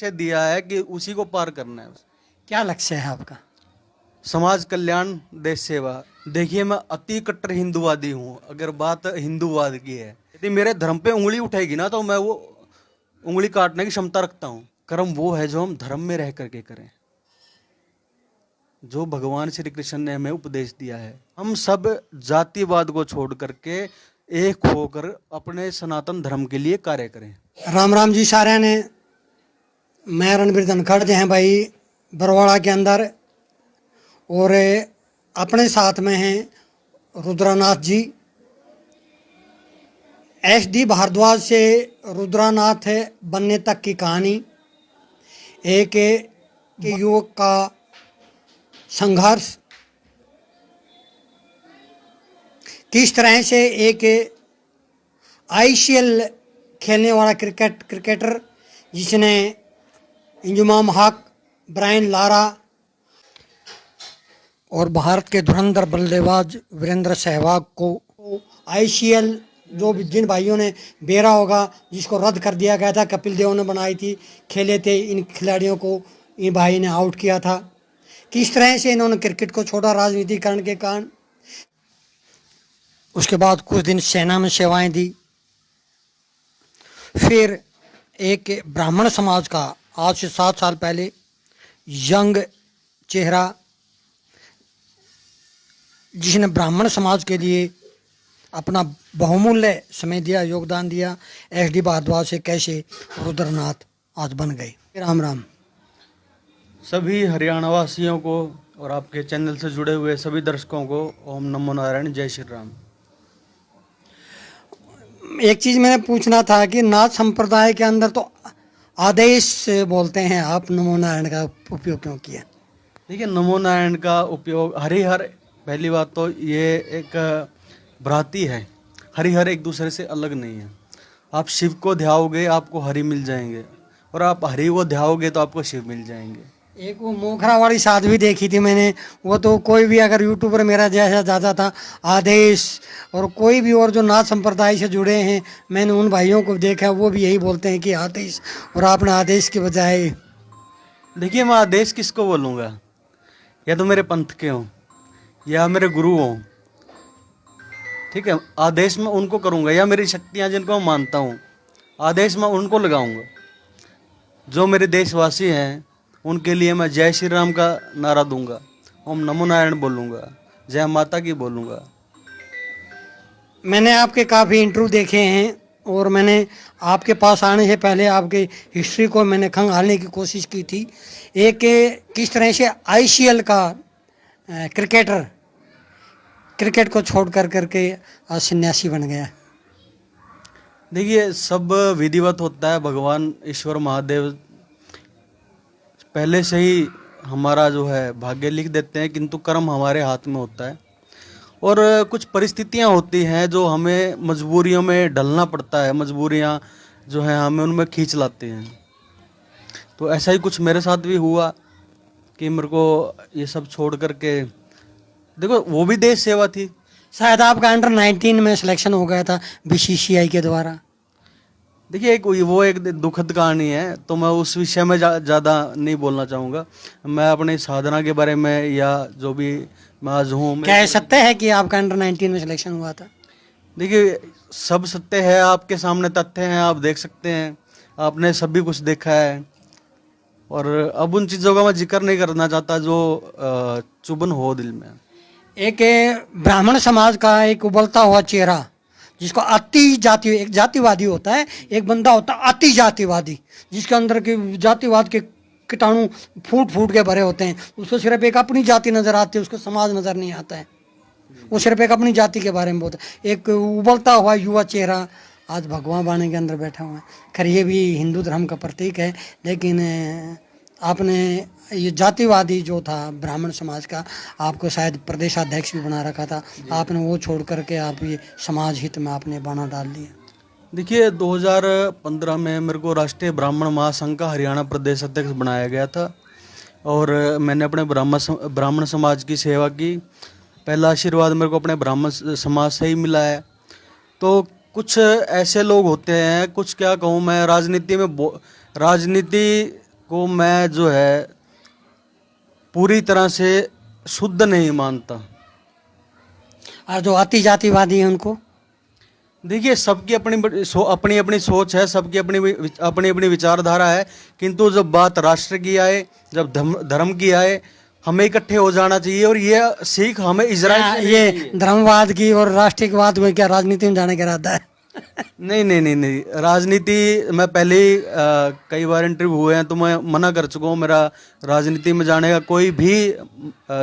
लक्ष्य दिया है कि उसी को पार करना है। क्या लक्ष्य है आपका? समाज कल्याण, देश सेवा। देखिए, मैं अति कट्टर हिंदूवादी हूँ। अगर बात हिंदूवाद की है, यदि मेरे धर्म पे उंगली उठेगी ना तो मैं वो उंगली काटने की क्षमता रखता हूँ। कर्म वो है जो हम धर्म में रह करके करें, जो भगवान श्री कृष्ण ने हमें उपदेश दिया है। हम सब जातिवाद को छोड़ करके एक होकर अपने सनातन धर्म के लिए कार्य करें। राम राम जी सारे ने। मैं रणबीर धनखड़ जो हैं भाई बरवाड़ा के अंदर, और अपने साथ में हैं रुद्रनाथ जी। SD भारद्वाज से रुद्रनाथ बनने तक की कहानी, एक युवक का संघर्ष, किस तरह से एक ICL खेलने वाला क्रिकेटर जिसने इंजुमाम हक, ब्रायन लारा और भारत के धुरंधर बल्लेबाज वीरेंद्र सहवाग को ICL, जो भी जिन भाइयों ने बेरा होगा, जिसको रद्द कर दिया गया था, कपिल देव ने बनाई थी, खेले थे, इन खिलाड़ियों को इन भाई ने आउट किया था। किस तरह से इन्होंने क्रिकेट को छोड़ा राजनीतिकरण के कारण। उसके बाद कुछ दिन सेना में सेवाएं दी। फिर एक ब्राह्मण समाज का आज से 7 साल पहले यंग चेहरा, जिसने ब्राह्मण समाज के लिए अपना बहुमूल्य समय दिया, योगदान दिया, SD भारद्वाज से कैसे रुद्रनाथ आज बन गए। राम राम सभी हरियाणा वासियों को और आपके चैनल से जुड़े हुए सभी दर्शकों को ओम नमो नारायण, जय श्री राम। एक चीज मैंने पूछना था कि नाथ संप्रदाय के अंदर तो आदेश बोलते हैं, आप नमो नारायण का उपयोग क्यों किया? देखिए, नमो नारायण का उपयोग हरिहर, पहली बात तो ये एक भ्रांति है। हरिहर एक दूसरे से अलग नहीं है। आप शिव को ध्याओगे आपको हरि मिल जाएंगे, और आप हरि को ध्याओगे तो आपको शिव मिल जाएंगे। एक वो मोखरा वाली साधवी देखी थी मैंने, वो तो कोई भी अगर यूट्यूबर मेरा जैसा जाता था, आदेश, और कोई भी और जो नाथ संप्रदाय से जुड़े हैं, मैंने उन भाइयों को देखा, वो भी यही बोलते हैं कि आदेश, और आपने आदेश के बजाय। देखिए, मैं आदेश किसको बोलूँगा? या तो मेरे पंथ के हों या मेरे गुरु हों, ठीक है। आदेश मैं उनको करूँगा, या मेरी शक्तियाँ जिनको मैं मानता हूँ, आदेश मैं उनको लगाऊंगा। जो मेरे देशवासी हैं उनके लिए मैं जय श्री राम का नारा दूंगा, ओम नमो नारायण बोलूँगा, जय माता की बोलूँगा। मैंने आपके काफ़ी इंटरव्यू देखे हैं, और मैंने आपके पास आने से पहले आपके हिस्ट्री को मैंने खंगालने की कोशिश की थी। एक किस तरह से ICL का क्रिकेटर क्रिकेट को छोड़ करके आज सन्यासी बन गया। देखिए, सब विधिवत होता है। भगवान ईश्वर महादेव पहले से ही हमारा जो है भाग्य लिख देते हैं, किंतु कर्म हमारे हाथ में होता है, और कुछ परिस्थितियां होती हैं जो हमें मजबूरियों में ढलना पड़ता है। मजबूरियां जो हैं हमें उनमें खींच लाती हैं। तो ऐसा ही कुछ मेरे साथ भी हुआ कि मेरे को ये सब छोड़ करके, देखो वो भी देश सेवा थी। शायद आपका अंडर-19 में सिलेक्शन हो गया था BCCI के द्वारा। देखिए, वो एक दुखद कहानी है, तो मैं उस विषय में ज़्यादा नहीं बोलना चाहूँगा। मैं अपनी साधना के बारे में या जो भी मैं आज हूँ। क्या सत्य है कि आपका अंडर-19 में सिलेक्शन हुआ था? देखिए, सब सत्य है, आपके सामने तथ्य हैं, आप देख सकते हैं, आपने सभी कुछ देखा है। और अब उन चीज़ों का मैं जिक्र नहीं करना चाहता जो चुभन हो दिल में। एक ब्राह्मण समाज का एक उबलता हुआ चेहरा, जिसको अति जाति, एक जातिवादी होता है, एक बंदा होता है अति जातिवादी, जिसके अंदर के जातिवाद के कीटाणु फूट फूट के भरे होते हैं। उसको सिर्फ एक अपनी जाति नजर आती है, उसको समाज नजर नहीं आता है, वो सिर्फ एक अपनी जाति के बारे में बोलता है। एक उबलता हुआ युवा चेहरा आज भगवान बाणे के अंदर बैठा हुआ है। खैर ये भी हिंदू धर्म का प्रतीक है, लेकिन आपने ये जातिवादी जो था ब्राह्मण समाज का, आपको शायद प्रदेशाध्यक्ष भी बना रखा था, आपने वो छोड़ करके आप ये समाज हित में आपने बाना डाल दिया। देखिए, 2015 में मेरे को राष्ट्रीय ब्राह्मण महासंघ का हरियाणा प्रदेश अध्यक्ष बनाया गया था, और मैंने अपने ब्राह्मण समाज की सेवा की। पहला आशीर्वाद मेरे को अपने ब्राह्मण समाज से ही मिला है। तो कुछ ऐसे लोग होते हैं, कुछ क्या कहूँ मैं, राजनीति को मैं जो है पूरी तरह से शुद्ध नहीं मानता। और जो अति जातिवादी हैं उनको? देखिए, सबकी अपनी अपनी सोच है, सबकी अपनी अपनी विचारधारा है, किंतु जब बात राष्ट्र की आए, जब धर्म की आए, हमें इकट्ठे हो जाना चाहिए। और ये सीख हमें इजराइल से ये लेनी चाहिए। धर्मवाद की और राष्ट्रवाद में क्या राजनीति में जाने का इरादा है? नहीं नहीं नहीं नहीं, राजनीति मैं पहले ही कई बार इंटरव्यू हुए हैं तो मैं मना कर चुका हूँ, मेरा राजनीति में जाने का कोई भी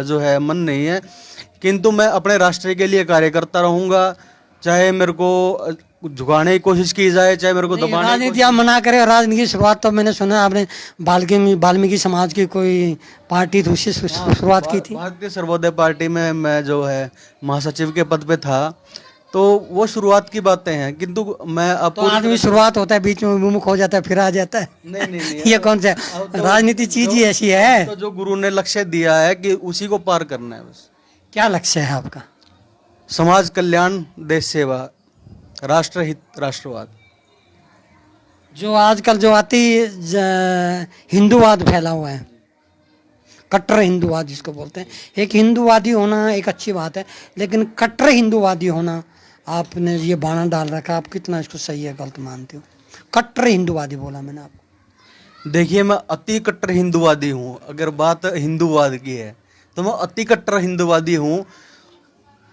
जो है मन नहीं है। किंतु मैं अपने राष्ट्र के लिए कार्य करता रहूँगा, चाहे मेरे को झुकाने की कोशिश की जाए, चाहे मेरे को दबाने की राजनीति आप मना करें। राजनीति की शुरुआत तो मैंने सुना आपने वाल्मीकि समाज की कोई पार्टी थी, उससे शुरुआत की थी। भारतीय सर्वोदय पार्टी में मैं जो है महासचिव के पद पे था, तो वो शुरुआत की बातें हैं। किंतु मैं अब तो आदमी शुरुआत होता है, बीच में विमुख हो जाता है, फिर आ जाता है। नहीं नहीं नहीं, ये कौन सा राजनीति चीज ही ऐसी है? तो जो गुरु ने लक्ष्य दिया है कि उसी को पार करना है बस। क्या लक्ष्य है आपका? समाज कल्याण, देश सेवा, राष्ट्रहित, राष्ट्रवाद। जो आजकल जो हिंदूवाद फैला हुआ है, कट्टर हिंदूवाद जिसको बोलते हैं, एक हिंदूवादी होना एक अच्छी बात है, लेकिन कट्टर हिंदूवादी होना आपने ये बाना डाल रखा, आप कितना इसको सही है गलत मानते हो? कट्टर हिंदूवादी बोला मैंने आपको। देखिए, मैं अति कट्टर हिंदूवादी हूँ। अगर बात हिंदूवाद की है तो मैं अति कट्टर हिंदूवादी हूँ।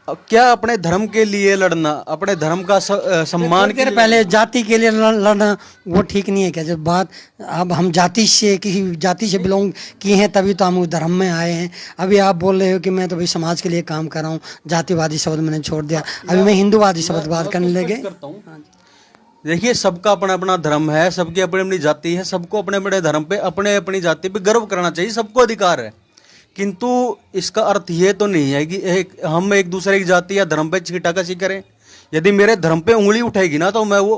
क्या अपने धर्म के लिए लड़ना, अपने धर्म का सम्मान के लिए, पहले जाति के लिए लड़ना वो ठीक नहीं है क्या? जब बात अब हम जाति से, किसी जाति से बिलोंग किए हैं तभी तो हम उस धर्म में आए हैं। अभी आप बोल रहे हो कि मैं तो भाई समाज के लिए काम कर रहा हूँ, जातिवादी शब्द मैंने छोड़ दिया, अभी मैं हिंदूवादी शब्द बात करने लगे। देखिए, सबका अपना अपना धर्म है, सबकी अपनी अपनी जाति है, सबको अपने अपने धर्म पे, अपने अपनी जाति पे गर्व करना चाहिए, सबको अधिकार है। किंतु इसका अर्थ ये तो नहीं है कि हम एक दूसरे की जाति या धर्म पे छींटाकशी करें। यदि मेरे धर्म पे उंगली उठेगी ना, तो मैं वो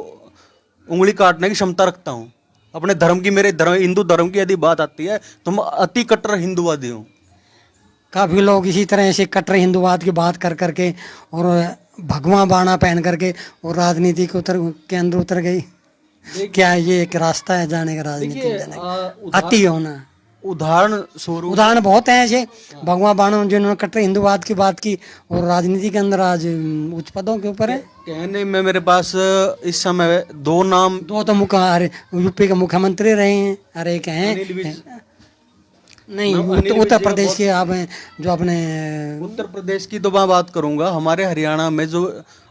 उंगली काटने की क्षमता रखता हूँ। अपने धर्म की, मेरे धर्म, हिंदू धर्म की यदि बात आती है तो मैं अति कट्टर हिंदूवादी हूँ। काफ़ी लोग इसी तरह से कट्टर हिंदूवाद की बात कर करके और भगवा बाणा पहन करके और राजनीति के अंदर उतर गई। क्या ये एक रास्ता है जाने का राजनीति में जाने का? अति होना। उदाहरण बहुत हैं ऐसे भगवा बाणा जिन्होंने कट्टर हिंदूवाद की बात की और राजनीति के अंदर आज उच्च पदों के ऊपर है। कहने में मेरे पास इस समय दो नाम, दो तो यूपी के मुख्यमंत्री रहे हैं, अरे एक हैं नहीं उत्तर प्रदेश के आप हैं जो अपने उत्तर प्रदेश की तो मैं बात करूंगा। हमारे हरियाणा में जो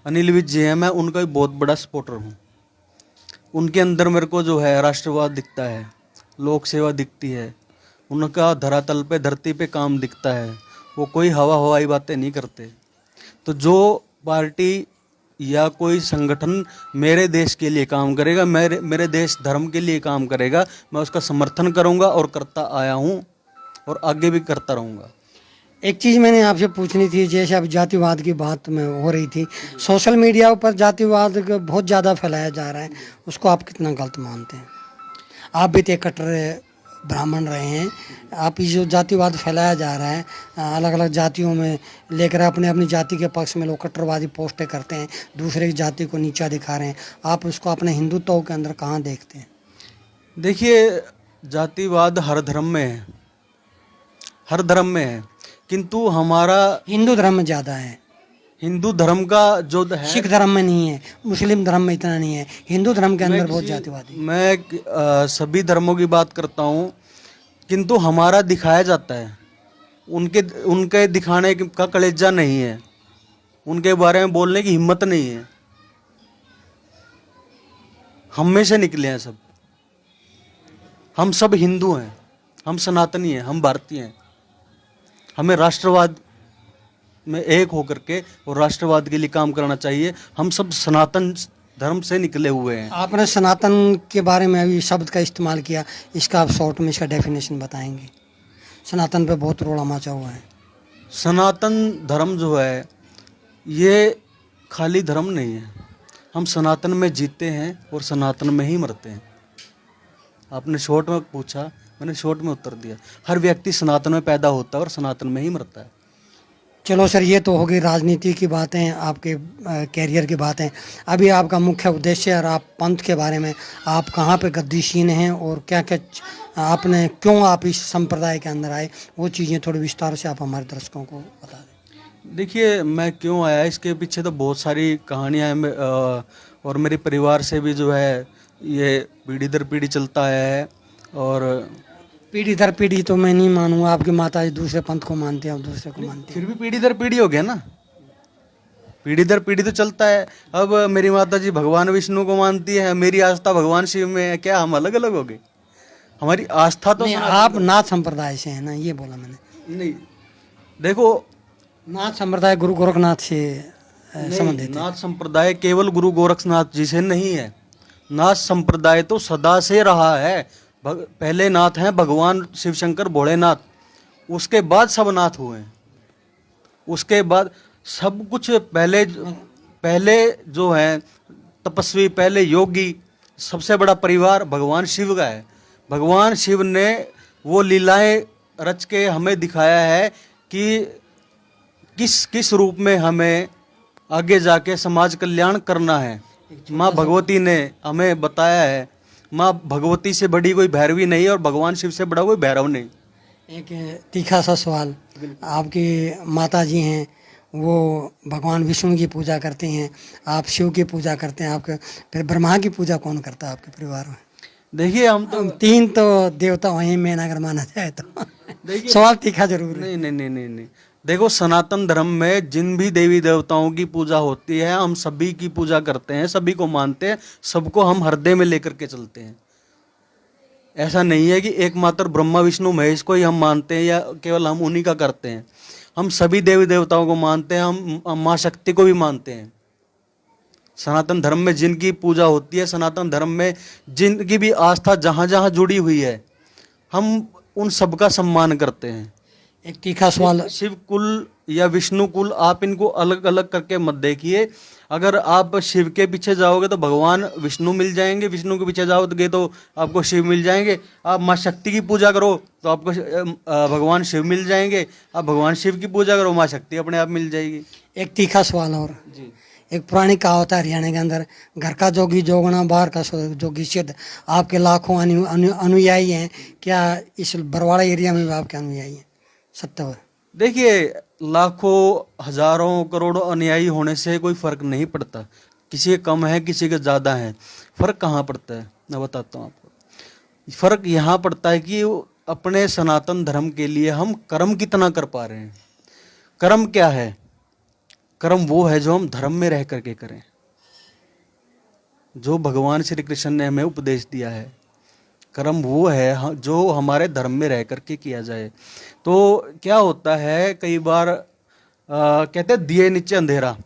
अनिल विज जी हैं, मैं उनका भी बहुत बड़ा सपोर्टर हूँ। उनके अंदर मेरे को जो है राष्ट्रवाद दिखता है, लोक सेवा दिखती है, उनका धरातल पे, धरती पे काम दिखता है। वो कोई हवाई बातें नहीं करते। तो जो पार्टी या कोई संगठन मेरे देश के लिए काम करेगा, मेरे देश धर्म के लिए काम करेगा, मैं उसका समर्थन करूंगा और करता आया हूं और आगे भी करता रहूंगा। एक चीज़ मैंने आपसे पूछनी थी, जैसे अब जातिवाद की बात में हो रही थी, सोशल मीडिया पर जातिवाद बहुत ज़्यादा फैलाया जा रहा है, उसको आप कितना गलत मानते हैं? आप भी तो कट्टर ब्राह्मण रहे हैं, आप ये जो जातिवाद फैलाया जा रहा है, अलग अलग जातियों में लेकर अपने अपनी जाति के पक्ष में लोग कट्टरवादी पोस्टें करते हैं, दूसरे की जाति को नीचा दिखा रहे हैं, आप उसको अपने हिंदुत्व के अंदर कहाँ देखते हैं? देखिए, जातिवाद हर धर्म में है, हर धर्म में है, किंतु हमारा हिंदू धर्म में ज़्यादा है। हिंदू धर्म का जो है, सिख धर्म में नहीं है, मुस्लिम धर्म में इतना नहीं है, हिंदू धर्म के अंदर बहुत जातिवादी। मैं सभी धर्मों की बात करता हूँ, किंतु हमारा दिखाया जाता है, उनके दिखाने का कलेजा नहीं है, उनके बारे में बोलने की हिम्मत नहीं है। हम में से निकले हैं सब, हम सब हिंदू हैं, हम सनातनी हैं, हम भारतीय हैं। हमें राष्ट्रवाद में एक होकर के और राष्ट्रवाद के लिए काम करना चाहिए। हम सब सनातन धर्म से निकले हुए हैं। आपने सनातन के बारे में अभी शब्द का इस्तेमाल किया, इसका आप शॉर्ट में इसका डेफिनेशन बताएंगे? सनातन पे बहुत रोड़ा मचा हुआ है। सनातन धर्म जो है ये खाली धर्म नहीं है, हम सनातन में जीते हैं और सनातन में ही मरते हैं। आपने शॉर्ट में पूछा, मैंने शॉर्ट में उत्तर दिया। हर व्यक्ति सनातन में पैदा होता है और सनातन में ही मरता है। चलो सर, ये तो हो गई राजनीति की बातें, आपके कैरियर की बातें। अभी आपका मुख्य उद्देश्य और आप पंथ के बारे में, आप कहाँ पे गद्दीशीन हैं और क्या क्या आपने, क्यों आप इस संप्रदाय के अंदर आए, वो चीज़ें थोड़ी विस्तार से आप हमारे दर्शकों को बता दें। देखिए, मैं क्यों आया इसके पीछे तो बहुत सारी कहानियाँ हैं, और मेरे परिवार से भी जो है ये पीढ़ी दर पीढ़ी चलता आया है। और पीढ़ी दर पीढ़ी तो मैं नहीं मानूंगा, आपकी माता जी दूसरे पंथ को मानते हैं, आप दूसरे को मानते हैं। फिर भी पीढ़ी दर पीढ़ी हो गया ना, पीढ़ी दर पीढ़ी तो चलता है। अब मेरी माता जी भगवान विष्णु को मानती है, मेरी आस्था भगवान शिव में है, क्या हम अलग अलग हो गए? हमारी आस्था तो नहीं, आप नाथ संप्रदाय से हैं ना, ये बोला मैंने। नहीं, देखो, नाथ संप्रदाय गुरु गोरखनाथ से संबंधित है। नाथ संप्रदाय केवल गुरु गोरखनाथ जी से नहीं है। नाथ संप्रदाय तो सदा से रहा है। पहले नाथ हैं भगवान शिव शंकर भोलेनाथ, उसके बाद सब नाथ हुए हैं। उसके बाद सब कुछ पहले जो है तपस्वी, पहले योगी, सबसे बड़ा परिवार भगवान शिव का है। भगवान शिव ने वो लीलाएं रच के हमें दिखाया है कि किस किस रूप में हमें आगे जाके समाज कल्याण करना है। माँ भगवती ने हमें बताया है। माँ भगवती से बड़ी कोई भैरवी नहीं और भगवान शिव से बड़ा कोई भैरव नहीं। एक तीखा सा सवाल, आपकी माता जी हैं, वो भगवान विष्णु की पूजा करती हैं, आप शिव की पूजा करते हैं, आपके फिर ब्रह्मा की पूजा कौन करता है आपके परिवार में? देखिए, हम तो तीन तो देवता वहीं में अगर माना जाए तो सवाल तीखा जरूर है। नहीं नहीं नहीं नहीं नहीं, देखो, सनातन धर्म में जिन भी देवी देवताओं की पूजा होती है, हम सभी की पूजा करते हैं, सभी को मानते हैं, सबको हम हृदय में लेकर के चलते हैं। ऐसा नहीं है कि एकमात्र ब्रह्मा विष्णु महेश को ही हम मानते हैं या केवल हम उन्हीं का करते हैं। हम सभी देवी देवताओं को मानते हैं, हम माँ शक्ति को भी मानते हैं। सनातन धर्म में जिनकी पूजा होती है, सनातन धर्म में जिनकी भी आस्था जहाँ जहाँ जुड़ी हुई है, हम उन सबका सम्मान करते हैं। एक तीखा सवाल, शिव कुल या विष्णु कुल, आप इनको अलग अलग करके मत देखिए। अगर आप शिव के पीछे जाओगे तो भगवान विष्णु मिल जाएंगे, विष्णु के पीछे जाओगे तो आपको शिव मिल जाएंगे। आप माँ शक्ति की पूजा करो तो आपको भगवान शिव मिल जाएंगे। आप भगवान शिव की पूजा करो, माँ शक्ति अपने आप मिल जाएगी। एक तीखा सवाल और जी, एक पुरानी कहावत है हरियाणा के अंदर, घर का जोगी जोगना बाहर का जोगी सिद्ध। आपके लाखों अनुयायी हैं, क्या इस बरवाड़ा एरिया में भी आपके अनुयायी हैं? सत्य। देखिए, लाखों हजारों करोड़ों अनुयायी होने से कोई फर्क नहीं पड़ता। किसी के कम है, किसी के ज़्यादा है। फर्क कहाँ पड़ता है, मैं बताता हूँ आपको। फर्क यहाँ पड़ता है कि अपने सनातन धर्म के लिए हम कर्म कितना कर पा रहे हैं। कर्म क्या है? कर्म वो है जो हम धर्म में रह करके करें, जो भगवान श्री कृष्ण ने हमें उपदेश दिया है। कर्म वो है जो हमारे धर्म में रह करके किया जाए। तो क्या होता है, कई बार कहते हैं दिए नीचे अंधेरा।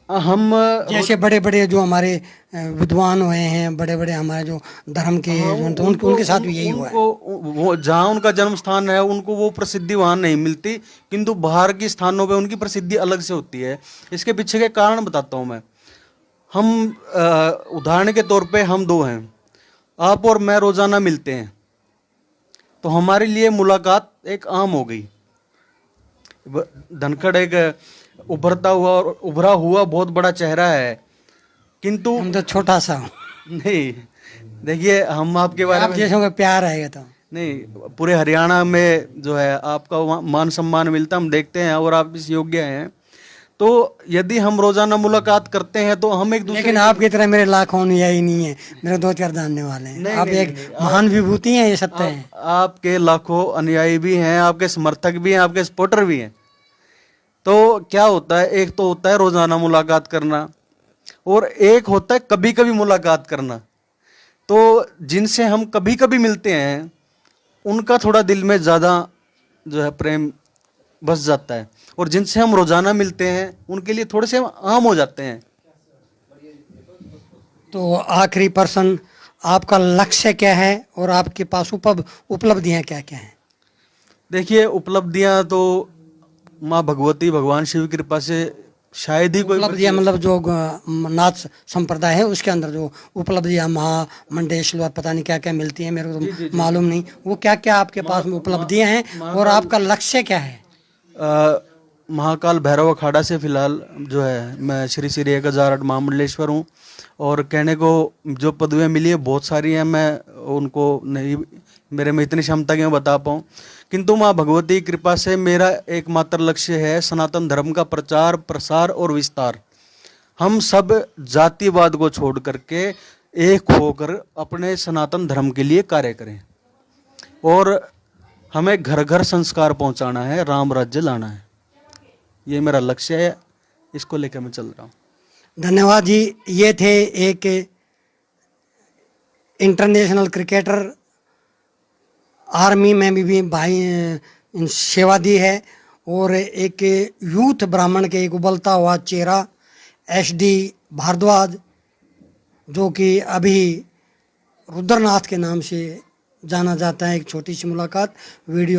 हम जैसे बड़े बड़े जो हमारे विद्वान हुए हैं, बड़े बड़े हमारे जो धर्म के तो उनके साथ भी यही हुआ है। वो जहाँ उनका जन्म स्थान है, उनको वो प्रसिद्धि वहाँ नहीं मिलती, किंतु बाहर के स्थानों पे उनकी प्रसिद्धि अलग से होती है। इसके पीछे के कारण बताता हूँ मैं। हम उदाहरण के तौर पे हम दो हैं, आप और मैं रोजाना मिलते हैं, तो हमारे लिए मुलाकात एक आम हो गई। धनखड़ एक उभरता हुआ और उभरा हुआ बहुत बड़ा चेहरा है, किंतु हम तो छोटा सा। नहीं, देखिए, हम आपके बारे आप में जैसों का प्यार आएगा तो नहीं, पूरे हरियाणा में जो है आपका मान सम्मान मिलता, हम देखते हैं, और आप इस योग्य हैं। तो यदि हम रोजाना मुलाकात करते हैं तो हम एक दूसरे, लेकिन आपकी तरह मेरे लाखों अनुयायी नहीं है, मेरे 2-4 जानने वाले हैं। आप एक महान विभूति हैं, ये सत्य है। आपके लाखों अनुयायी भी हैं, आपके समर्थक भी हैं, आपके सपोर्टर भी हैं। तो क्या होता है, एक तो होता है रोजाना मुलाकात करना, और एक होता है कभी कभी मुलाकात करना। तो जिनसे हम कभी कभी मिलते हैं, उनका थोड़ा दिल में ज़्यादा जो है प्रेम बस जाता है, और जिनसे हम रोजाना मिलते हैं उनके लिए थोड़े से हम आम हो जाते हैं। तो आखिरी प्रश्न, आपका लक्ष्य क्या है और आपके पास उपलब्धियां क्या क्या हैं? देखिए, उपलब्धियां तो माँ भगवती भगवान शिव की कृपा से शायद ही कोई उपलब्धियां मतलब जो नाथ संप्रदाय है उसके अंदर जो उपलब्धियां महामंडेश्वर पता नहीं क्या क्या मिलती हैं, मेरे को तो मालूम नहीं, वो क्या क्या आपके पास में उपलब्धियां हैं और आपका लक्ष्य क्या है? महाकाल भैरव अखाड़ा से फिलहाल जो है मैं श्री श्री 1008 महामंडलेश्वर हूँ। और कहने को जो पदवियाँ मिली है बहुत सारी हैं, मैं उनको नहीं मेरे में इतनी क्षमता कि मैं बता पाऊँ, किंतु माँ भगवती की कृपा से मेरा एकमात्र लक्ष्य है सनातन धर्म का प्रचार प्रसार और विस्तार। हम सब जातिवाद को छोड़ करके एक होकर अपने सनातन धर्म के लिए कार्य करें और हमें घर घर संस्कार पहुंचाना है, राम राज्य लाना है। ये मेरा लक्ष्य है, इसको लेकर मैं चल रहा हूँ। धन्यवाद जी। ये थे एक इंटरनेशनल क्रिकेटर, आर्मी में भी भाई सेवा दी है, और एक यूथ ब्राह्मण के एक उबलता हुआ चेहरा SD भारद्वाज, जो कि अभी रुद्रनाथ के नाम से जाना जाता है। एक छोटी सी मुलाकात वीडियो।